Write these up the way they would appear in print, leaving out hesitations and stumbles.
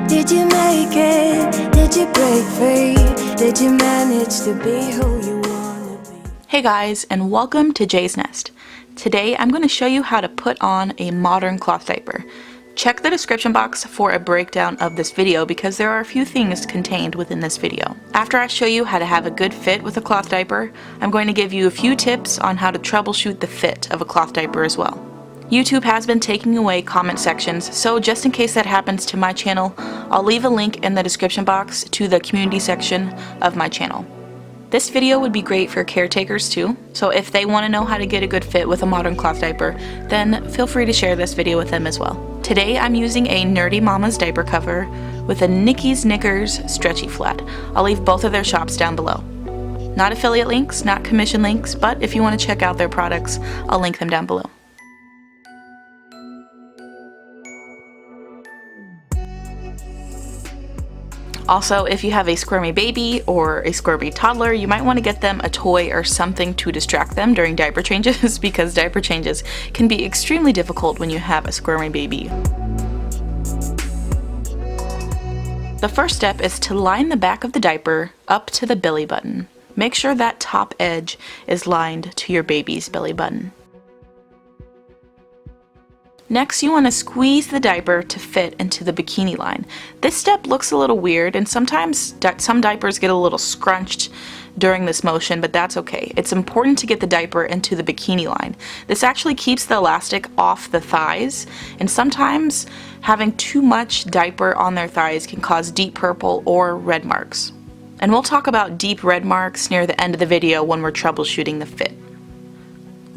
Did you make it? Did you break free? Did you manage to be who you want to be? Hey guys, and welcome to Jay's Nest. Today I'm going to show you how to put on a modern cloth diaper. Check the description box for a breakdown of this video because there are a few things contained within this video. After I show you how to have a good fit with a cloth diaper, I'm going to give you a few tips on how to troubleshoot the fit of a cloth diaper as well. YouTube has been taking away comment sections, so just in case that happens to my channel, I'll leave a link in the description box to the community section of my channel. This video would be great for caretakers too, so if they want to know how to get a good fit with a modern cloth diaper, then feel free to share this video with them as well. Today I'm using a Nerdy Momma's diaper cover with a Nikki's Knickers stretchy flat. I'll leave both of their shops down below. Not affiliate links, not commission links, but if you want to check out their products, I'll link them down below. Also, if you have a squirmy baby or a squirmy toddler, you might want to get them a toy or something to distract them during diaper changes because diaper changes can be extremely difficult when you have a squirmy baby. The first step is to line the back of the diaper up to the belly button. Make sure that top edge is lined to your baby's belly button. Next, you want to squeeze the diaper to fit into the bikini line. This step looks a little weird, and sometimes some diapers get a little scrunched during this motion, but that's okay. It's important to get the diaper into the bikini line. This actually keeps the elastic off the thighs, and sometimes having too much diaper on their thighs can cause deep purple or red marks. And we'll talk about deep red marks near the end of the video when we're troubleshooting the fit.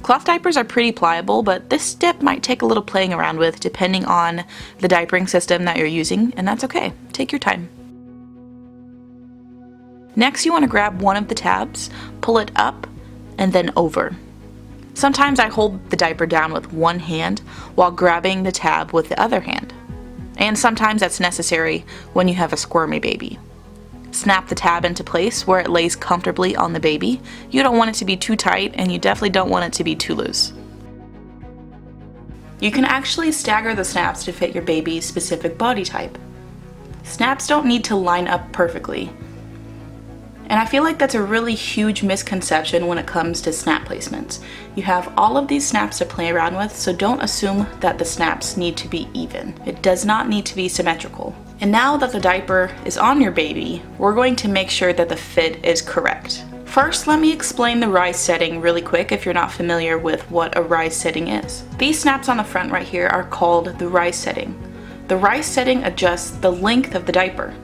Cloth diapers are pretty pliable, but this step might take a little playing around with depending on the diapering system that you're using, and that's okay. Take your time. Next, you want to grab one of the tabs, pull it up, and then over. Sometimes I hold the diaper down with one hand while grabbing the tab with the other hand. And sometimes that's necessary when you have a squirmy baby. Snap the tab into place where it lays comfortably on the baby. You don't want it to be too tight, and you definitely don't want it to be too loose. You can actually stagger the snaps to fit your baby's specific body type. Snaps don't need to line up perfectly. And I feel like that's a really huge misconception when it comes to snap placements. You have all of these snaps to play around with, so don't assume that the snaps need to be even. It does not need to be symmetrical. And now that the diaper is on your baby, we're going to make sure that the fit is correct. First, let me explain the rise setting really quick if you're not familiar with what a rise setting is. These snaps on the front right here are called the rise setting. The rise setting adjusts the length of the diaper.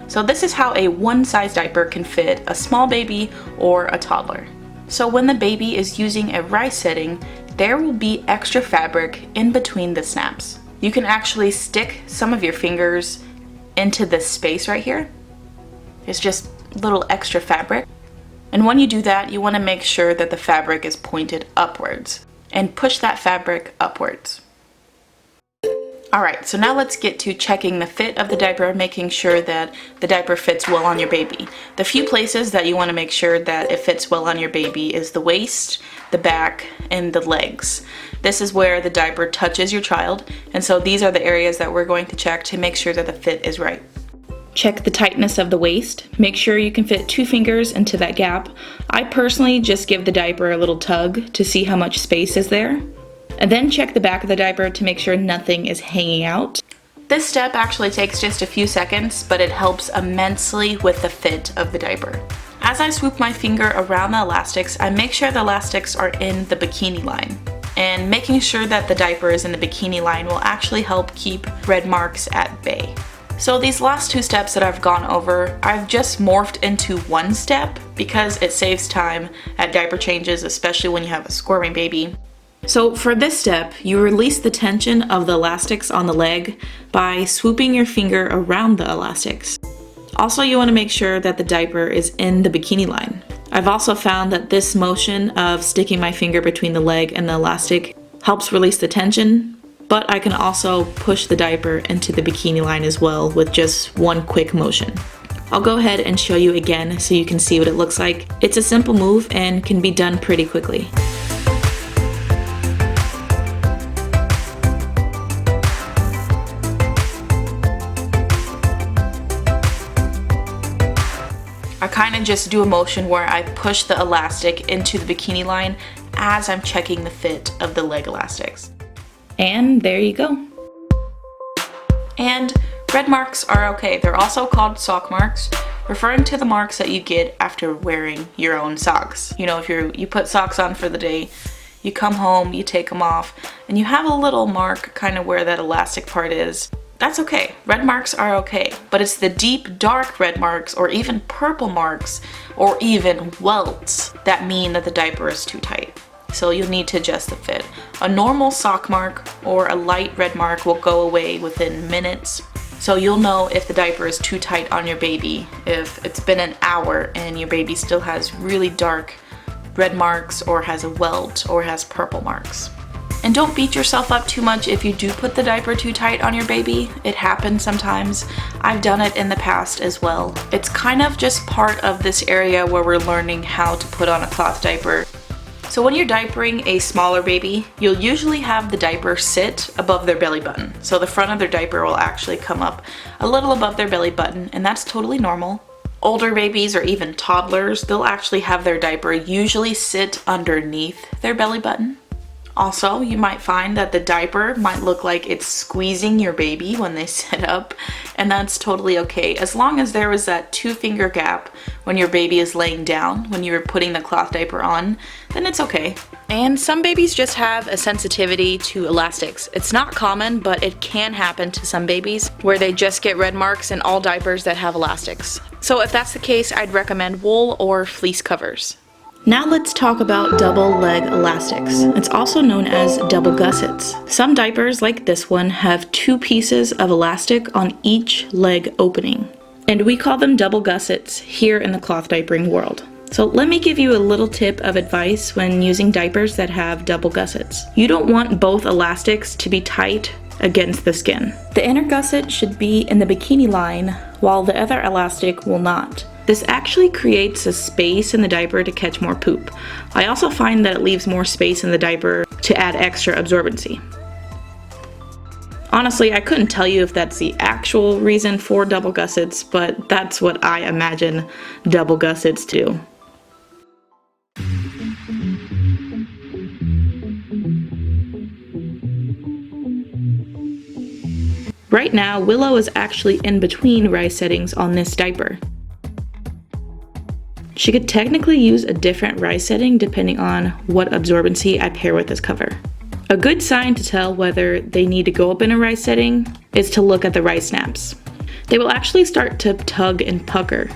So this is how a one-size diaper can fit a small baby or a toddler. So when the baby is using a rise setting, there will be extra fabric in between the snaps. You can actually stick some of your fingers into this space right here. It's just little extra fabric. And when you do that, you want to make sure that the fabric is pointed upwards and push that fabric upwards. Alright, so now let's get to checking the fit of the diaper, making sure that the diaper fits well on your baby. The few places that you want to make sure that it fits well on your baby is the waist, the back, and the legs. This is where the diaper touches your child, and so these are the areas that we're going to check to make sure that the fit is right. Check the tightness of the waist. Make sure you can fit 2 fingers into that gap. I personally just give the diaper a little tug to see how much space is there. And then check the back of the diaper to make sure nothing is hanging out. This step actually takes just a few seconds, but it helps immensely with the fit of the diaper. As I swoop my finger around the elastics, I make sure the elastics are in the bikini line. And making sure that the diaper is in the bikini line will actually help keep red marks at bay. So these last 2 steps that I've gone over, I've just morphed into one step because it saves time at diaper changes, especially when you have a squirming baby. So for this step, you release the tension of the elastics on the leg by swooping your finger around the elastics. Also, you want to make sure that the diaper is in the bikini line. I've also found that this motion of sticking my finger between the leg and the elastic helps release the tension, but I can also push the diaper into the bikini line as well with just one quick motion. I'll go ahead and show you again so you can see what it looks like. It's a simple move and can be done pretty quickly. kind of just do a motion where I push the elastic into the bikini line as I'm checking the fit of the leg elastics. And there you go. And red marks are okay. They're also called sock marks, referring to the marks that you get after wearing your own socks. You know, if you put socks on for the day, you come home, you take them off, and you have a little mark kind of where that elastic part is. That's okay. Red marks are okay, but it's the deep, dark red marks or even purple marks or even welts that mean that the diaper is too tight. So you'll need to adjust the fit. A normal sock mark or a light red mark will go away within minutes. So you'll know if the diaper is too tight on your baby, if it's been an hour and your baby still has really dark red marks or has a welt or has purple marks. And don't beat yourself up too much if you do put the diaper too tight on your baby. It happens sometimes. I've done it in the past as well. It's kind of just part of this area where we're learning how to put on a cloth diaper. So when you're diapering a smaller baby, you'll usually have the diaper sit above their belly button. So the front of their diaper will actually come up a little above their belly button, and that's totally normal. Older babies or even toddlers, they'll actually have their diaper usually sit underneath their belly button. Also, you might find that the diaper might look like it's squeezing your baby when they sit up, and that's totally okay. As long as there was that 2-finger gap when your baby is laying down, when you're putting the cloth diaper on, then it's okay. And some babies just have a sensitivity to elastics. It's not common, but it can happen to some babies where they just get red marks in all diapers that have elastics. So if that's the case, I'd recommend wool or fleece covers. Now let's talk about double leg elastics. It's also known as double gussets. Some diapers, like this one, have 2 pieces of elastic on each leg opening. And we call them double gussets here in the cloth diapering world. So let me give you a little tip of advice when using diapers that have double gussets. You don't want both elastics to be tight against the skin. The inner gusset should be in the bikini line, while the other elastic will not. This actually creates a space in the diaper to catch more poop. I also find that it leaves more space in the diaper to add extra absorbency. Honestly, I couldn't tell you if that's the actual reason for double gussets, but that's what I imagine double gussets do. Right now, Willow is actually in between rise settings on this diaper. She could technically use a different rise setting depending on what absorbency I pair with this cover. A good sign to tell whether they need to go up in a rise setting is to look at the rise snaps. They will actually start to tug and pucker,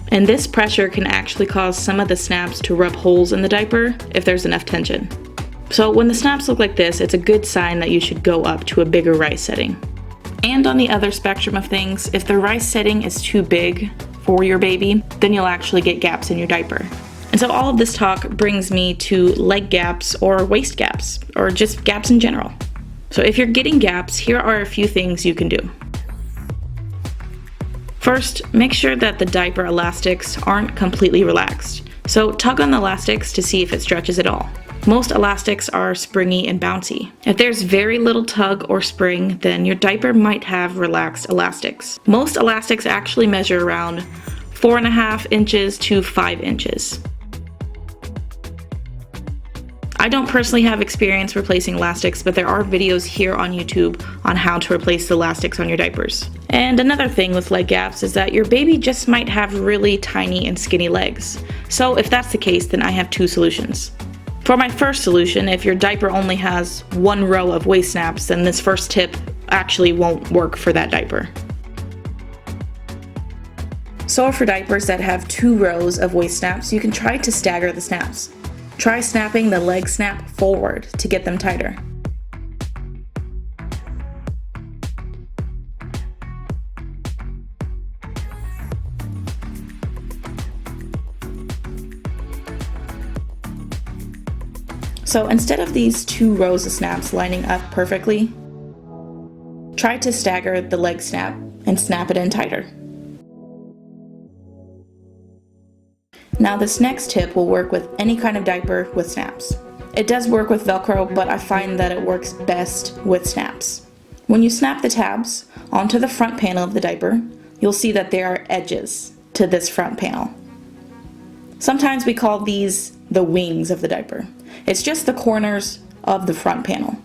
and this pressure can actually cause some of the snaps to rub holes in the diaper if there's enough tension. So when the snaps look like this, it's a good sign that you should go up to a bigger rise setting. And on the other spectrum of things, if the rise setting is too big for your baby, then you'll actually get gaps in your diaper. And so all of this talk brings me to leg gaps or waist gaps, or just gaps in general. So if you're getting gaps, here are a few things you can do. First, make sure that the diaper elastics aren't completely relaxed. So tug on the elastics to see if it stretches at all. Most elastics are springy and bouncy. If there's very little tug or spring, then your diaper might have relaxed elastics. Most elastics actually measure around 4.5 inches to 5 inches. I don't personally have experience replacing elastics, but there are videos here on YouTube on how to replace the elastics on your diapers. And another thing with leg gaps is that your baby just might have really tiny and skinny legs. So if that's the case, then I have 2 solutions. For my first solution, if your diaper only has 1 row of waist snaps, then this first tip actually won't work for that diaper. So for diapers that have 2 rows of waist snaps, you can try to stagger the snaps. Try snapping the leg snap forward to get them tighter. So instead of these 2 rows of snaps lining up perfectly, try to stagger the leg snap and snap it in tighter. Now this next tip will work with any kind of diaper with snaps. It does work with Velcro, but I find that it works best with snaps. When you snap the tabs onto the front panel of the diaper, you'll see that there are edges to this front panel. Sometimes we call these the wings of the diaper. It's just the corners of the front panel.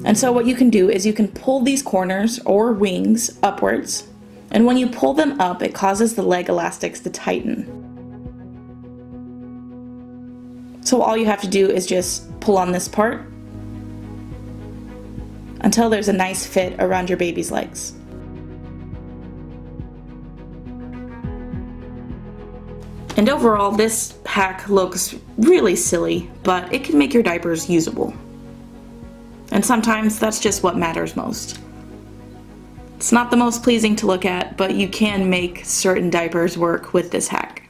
And so what you can do is you can pull these corners or wings upwards, and when you pull them up, it causes the leg elastics to tighten. So all you have to do is just pull on this part until there's a nice fit around your baby's legs. And overall, this hack looks really silly, but it can make your diapers usable. And sometimes that's just what matters most. It's not the most pleasing to look at, but you can make certain diapers work with this hack.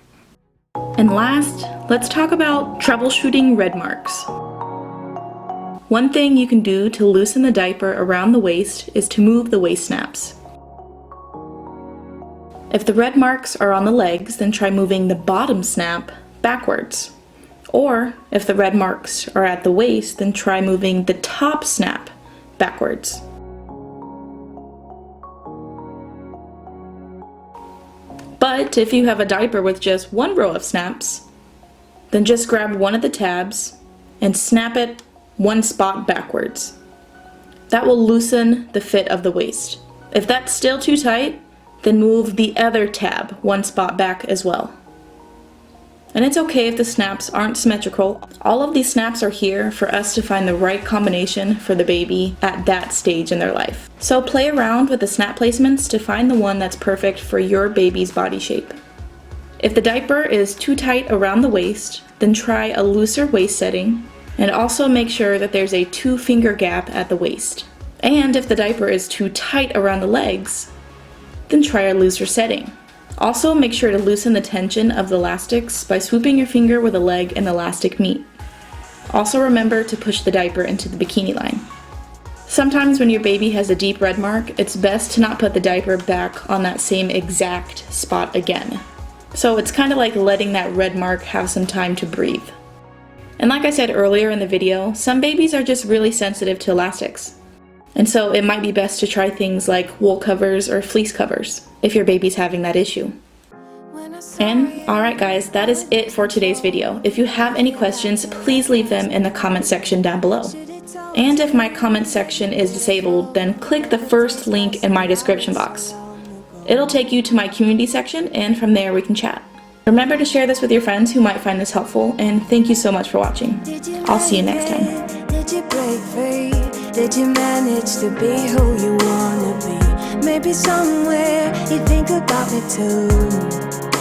And last, let's talk about troubleshooting red marks. One thing you can do to loosen the diaper around the waist is to move the waist snaps. If the red marks are on the legs, then try moving the bottom snap backwards. Or if the red marks are at the waist, then try moving the top snap backwards. But if you have a diaper with just one row of snaps, then just grab one of the tabs and snap it one spot backwards. That will loosen the fit of the waist. If that's still too tight, then move the other tab one spot back as well. And it's okay if the snaps aren't symmetrical. All of these snaps are here for us to find the right combination for the baby at that stage in their life. So play around with the snap placements to find the one that's perfect for your baby's body shape. If the diaper is too tight around the waist, then try a looser waist setting, and also make sure that there's a 2-finger gap at the waist. And if the diaper is too tight around the legs, then try a looser setting. Also, make sure to loosen the tension of the elastics by swooping your finger where the leg and elastic meet. Also remember to push the diaper into the bikini line. Sometimes when your baby has a deep red mark, it's best to not put the diaper back on that same exact spot again. So it's kind of like letting that red mark have some time to breathe. And like I said earlier in the video, some babies are just really sensitive to elastics. And so it might be best to try things like wool covers or fleece covers if your baby's having that issue. And alright guys, that is it for today's video. If you have any questions, please leave them in the comment section down below. And if my comment section is disabled, then click the first link in my description box. It'll take you to my community section, and from there we can chat. Remember to share this with your friends who might find this helpful, and thank you so much for watching. I'll see you next time. Did you break free? Did you manage to be who you wanna be? Maybe somewhere you think about me too.